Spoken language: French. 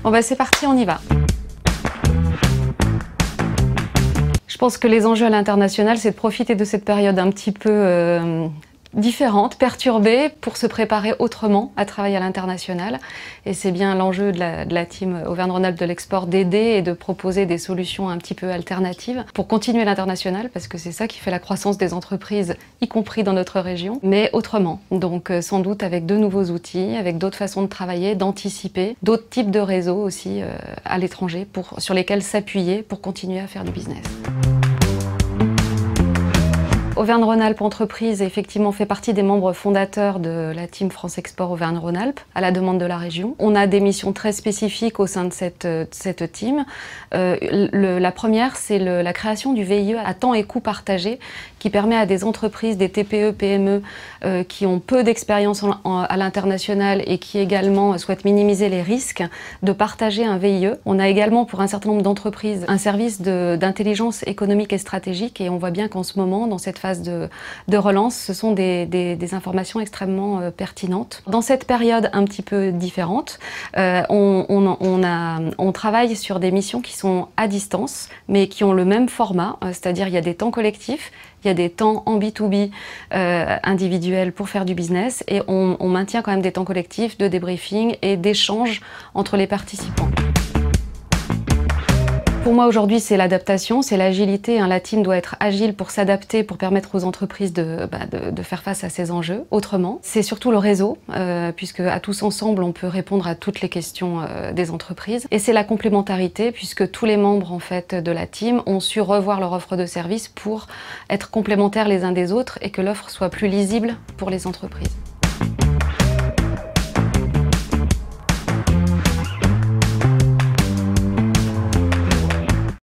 Bon bah c'est parti, on y va. Je pense que les enjeux à l'international, c'est de profiter de cette période un petit peu différente, perturbée, pour se préparer autrement à travailler à l'international. Et c'est bien l'enjeu de la team Auvergne-Rhône-Alpes de l'export d'aider et de proposer des solutions un petit peu alternatives pour continuer l'international, parce que c'est ça qui fait la croissance des entreprises, y compris dans notre région, mais autrement. Donc sans doute avec de nouveaux outils, avec d'autres façons de travailler, d'anticiper, d'autres types de réseaux aussi à l'étranger sur lesquels s'appuyer pour continuer à faire du business. Auvergne-Rhône-Alpes Entreprises effectivement fait partie des membres fondateurs de la team France Export Auvergne-Rhône-Alpes à la demande de la région. On a des missions très spécifiques au sein de cette team. La première, c'est la création du VIE à temps et coûts partagés qui permet à des entreprises, des TPE, PME qui ont peu d'expérience à l'international et qui également souhaitent minimiser les risques de partager un VIE. On a également pour un certain nombre d'entreprises un service d'intelligence économique et stratégique et on voit bien qu'en ce moment, dans cette phase de relance, ce sont des informations extrêmement pertinentes. Dans cette période un petit peu différente, on travaille sur des missions qui sont à distance, mais qui ont le même format, c'est-à-dire il y a des temps collectifs, il y a des temps en B2B individuels pour faire du business et on maintient quand même des temps collectifs de débriefing et d'échange entre les participants. Pour moi aujourd'hui c'est l'adaptation, c'est l'agilité. La team doit être agile pour s'adapter, pour permettre aux entreprises de faire face à ces enjeux autrement. C'est surtout le réseau, puisque à tous ensemble on peut répondre à toutes les questions des entreprises. Et c'est la complémentarité, puisque tous les membres en fait de la team ont su revoir leur offre de service pour être complémentaires les uns des autres et que l'offre soit plus lisible pour les entreprises.